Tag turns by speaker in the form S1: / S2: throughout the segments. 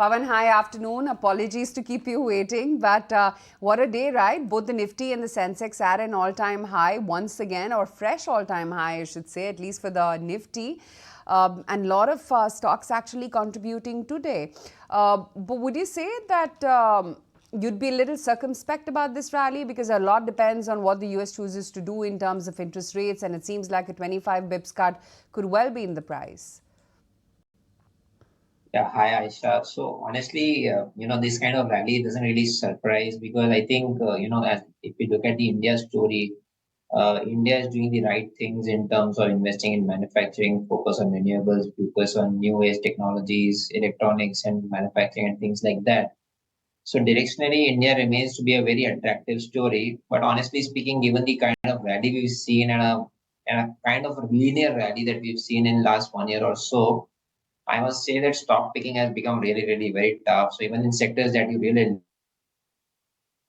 S1: Pawan, hi afternoon. Apologies to keep you waiting, but what a day, right? Both the Nifty and the Sensex at an all-time high once again, or fresh all-time high, I should say, at least for the Nifty. And a lot of stocks actually contributing today. But would you say that you'd be a little circumspect about this rally because a lot depends on what the US chooses to do in terms of interest rates, and it seems like a 25 bips cut could well be in the price.
S2: Yeah, hi Aisha. So honestly, this kind of rally doesn't really surprise because I think, as if you look at the India story, India is doing the right things in terms of investing in manufacturing, focus on renewables, focus on new age technologies, electronics and manufacturing and things like that. So directionally, India remains to be a very attractive story. But honestly speaking, given the kind of rally we've seen and a kind of linear rally that we've seen in last 1 year or so, I must say that stock picking has become really, really very tough. So even in sectors that you really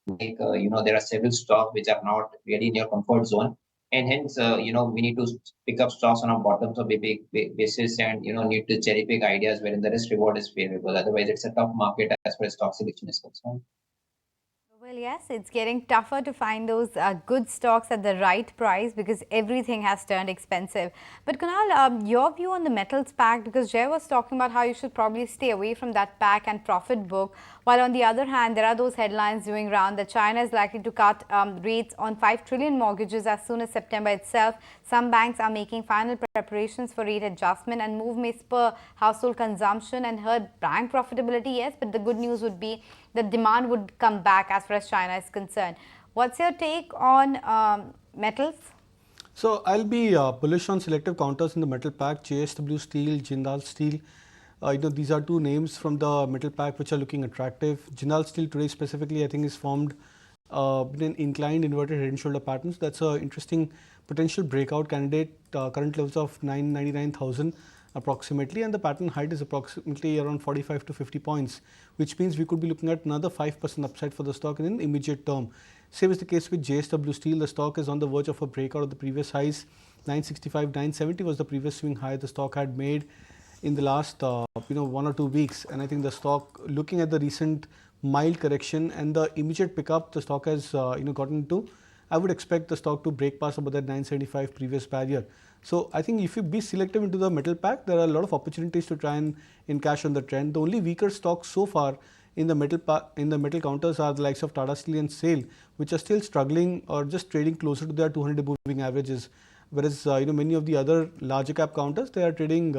S2: like, there are several stocks which are not really in your comfort zone, and hence, we need to pick up stocks on a bottoms of a big basis, and need to cherry pick ideas wherein the risk reward is favorable. Otherwise, it's a tough market as far as stock selection is concerned.
S3: Well, yes, it's getting tougher to find those good stocks at the right price because everything has turned expensive. But Kunal, your view on the metals pack, because Jay was talking about how you should probably stay away from that pack and profit book, while on the other hand, there are those headlines doing round that China is likely to cut rates on 5 trillion mortgages as soon as September itself. Some banks are making final preparations for rate adjustment, and move may spur household consumption and hurt bank profitability, yes, but the good news would be that demand would come back as far as China is concerned. What's your take on metals?
S4: So I'll be bullish on selective counters in the metal pack: JSW Steel, Jindal Steel. These are two names from the metal pack which are looking attractive. Jindal Steel today specifically, I think, is formed in an inclined inverted head and shoulder patterns. That's an interesting potential breakout candidate. Current levels of 999,000 approximately, and the pattern height is approximately around 45 to 50 points, which means we could be looking at another 5% upside for the stock in an immediate term. Same is the case with JSW Steel. The stock is on the verge of a breakout of the previous highs. 965, 970 was the previous swing high the stock had made in the last 1 or 2 weeks, and I think the stock, looking at the recent mild correction and the immediate pickup the stock has gotten into, I would expect the stock to break past about that 975 previous barrier. So I think if you be selective into the metal pack, there are a lot of opportunities to try and encash on the trend. The only weaker stocks so far in the metal counters are the likes of Tata Steel and SAIL, which are still struggling or just trading closer to their 200 moving averages. Whereas many of the other larger cap counters, they are trading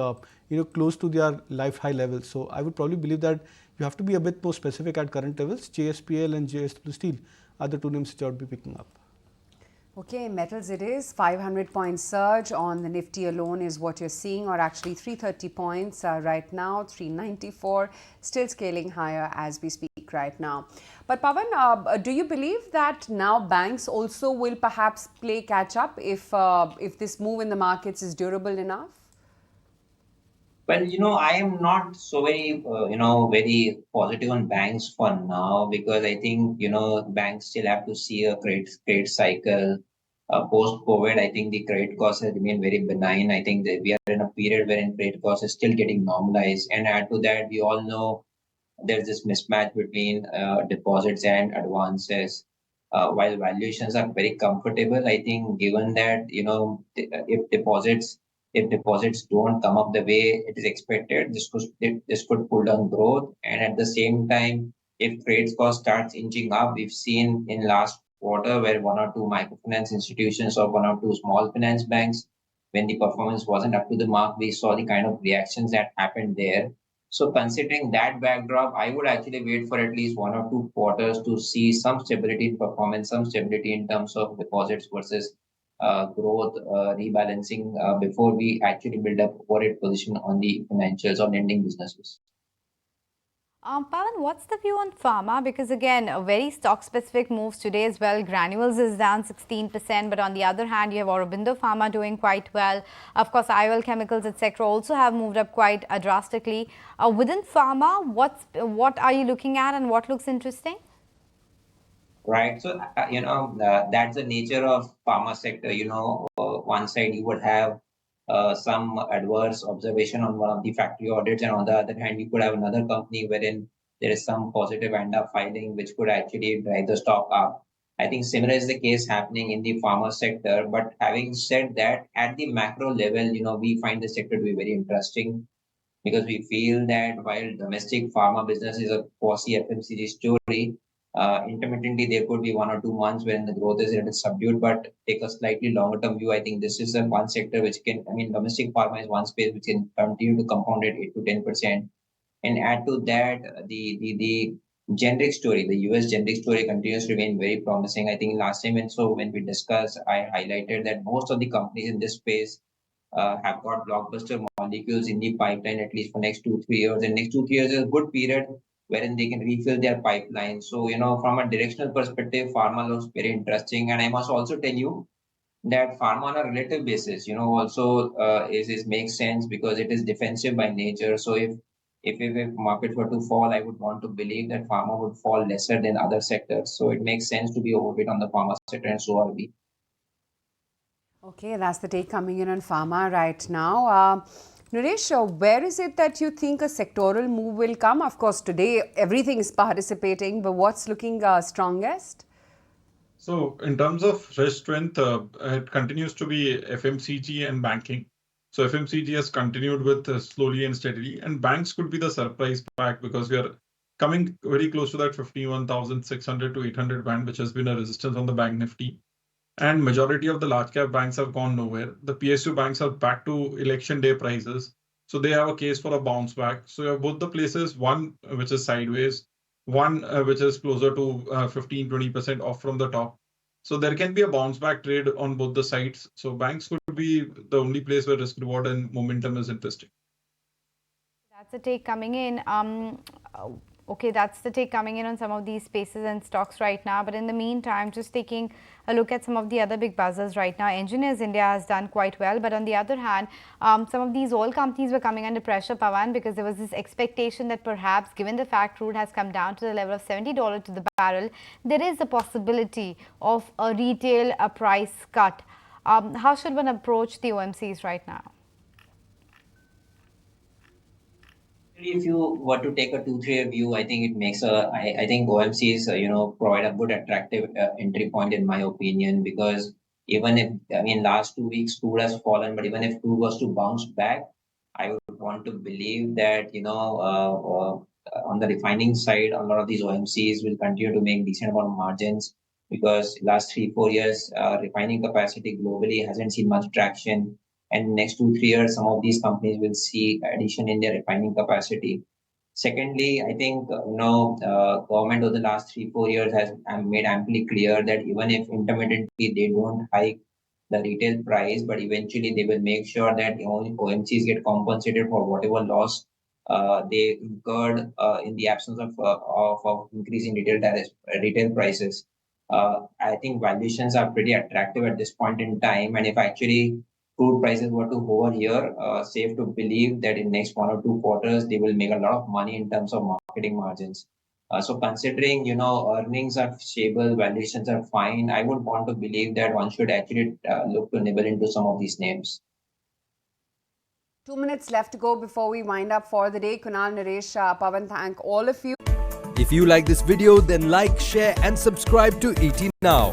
S4: close to their life high levels. So I would probably believe that you have to be a bit more specific at current levels. JSPL and JSW Steel are the two names which I would be picking up.
S1: Okay, metals it is. 500-point surge on the Nifty alone is what you're seeing, or actually 330 points right now, 394, still scaling higher as we speak right now. But Pawan, do you believe that now banks also will perhaps play catch up if this move in the markets is durable enough?
S2: Well, I am not so very, very positive on banks for now because I think, banks still have to see a credit cycle. Post-COVID, I think the credit costs have remained very benign. I think that we are in a period wherein credit costs is still getting normalized. And add to that, we all know there's this mismatch between deposits and advances. While valuations are very comfortable, I think given that, if deposits don't come up the way it is expected, this could pull down growth. And at the same time, if credit cost starts inching up, we've seen in last quarter where one or two microfinance institutions or one or two small finance banks, when the performance wasn't up to the mark, we saw the kind of reactions that happened there. So considering that backdrop, I would actually wait for at least 1 or 2 quarters to see some stability in performance, some stability in terms of deposits versus growth rebalancing before we actually build up a position on the financials or lending businesses.
S3: Pawan, what's the view on Pharma? Because again, a very stock-specific moves today as well. Granules is down 16%, but on the other hand, you have Aurobindo Pharma doing quite well. Of course, IOL Chemicals, etc., also have moved up quite drastically. Within Pharma, what are you looking at and what looks interesting?
S2: Right. So, that's the nature of pharma sector. One side you would have some adverse observation on one of the factory audits, and on the other hand, you could have another company wherein there is some positive ANDA filing which could actually drive the stock up. I think similar is the case happening in the pharma sector. But having said that, at the macro level, we find the sector to be very interesting because we feel that while domestic pharma business is a quasi FMCG story, intermittently there could be 1 or 2 months when the growth is a little subdued. But take a slightly longer term view, I think this is the one sector which can, domestic pharma is one space which can continue to compound at 8 to 10%. And add to that the generic story, the US generic story continues to remain very promising. I think last time and so when we discussed, I highlighted that most of the companies in this space have got blockbuster molecules in the pipeline at least for next 2 3 years. And next 2 3 years is a good period wherein they can refill their pipeline. So from a directional perspective, pharma looks very interesting. And I must also tell you that pharma on a relative basis, also is makes sense because it is defensive by nature. So if markets were to fall, I would want to believe that pharma would fall lesser than other sectors. So it makes sense to be overweight on the pharma sector, and so are we.
S1: Okay, that's the take coming in on pharma right now. Naresh, where is it that you think a sectoral move will come? Of course, today everything is participating, but what's looking strongest?
S5: So in terms of fresh strength, it continues to be FMCG and banking. So FMCG has continued with slowly and steadily, and banks could be the surprise pack because we are coming very close to that 51,600 to 800 band, which has been a resistance on the bank nifty. And majority of the large cap banks have gone nowhere. The PSU banks are back to election day prices. So they have a case for a bounce back. So you have both the places, one which is sideways, one which is closer to 15-20% off from the top. So there can be a bounce back trade on both the sides. So banks could be the only place where risk reward and momentum is interesting.
S3: That's the take coming in. Okay, that's the take coming in on some of these spaces and stocks right now. But in the meantime, just taking a look at some of the other big buzzers right now. Engineers India has done quite well. But on the other hand, some of these oil companies were coming under pressure, Pawan, because there was this expectation that perhaps, given the fact crude has come down to the level of $70 to the barrel, there is a possibility of a retail price cut. How should one approach the OMCs right now?
S2: If you were to take a 2 3 year view, I think it makes I think OMCs provide a good attractive entry point in my opinion, because even if last 2 weeks crude has fallen, but even if crude was to bounce back, I would want to believe that on the refining side, a lot of these OMCs will continue to make decent amount of margins, because last 3 4 years refining capacity globally hasn't seen much traction. And next 2 3 years, some of these companies will see addition in their refining capacity. Secondly, I think government over the last 3 4 years has made amply clear that even if intermittently they don't hike the retail price, but eventually they will make sure that OMCs get compensated for whatever loss they incurred in the absence of increasing retail prices. I think valuations are pretty attractive at this point in time, and if actually crude prices were to hover here, safe to believe that in next 1 or 2 quarters they will make a lot of money in terms of marketing margins. So considering earnings are stable, valuations are fine, I would want to believe that one should actually look to nibble into some of these names.
S1: 2 minutes left to go before we wind up for the day. Kunal, Naresh, Pawan, thank all of you.
S6: If you like this video, then like, share and subscribe to ET Now.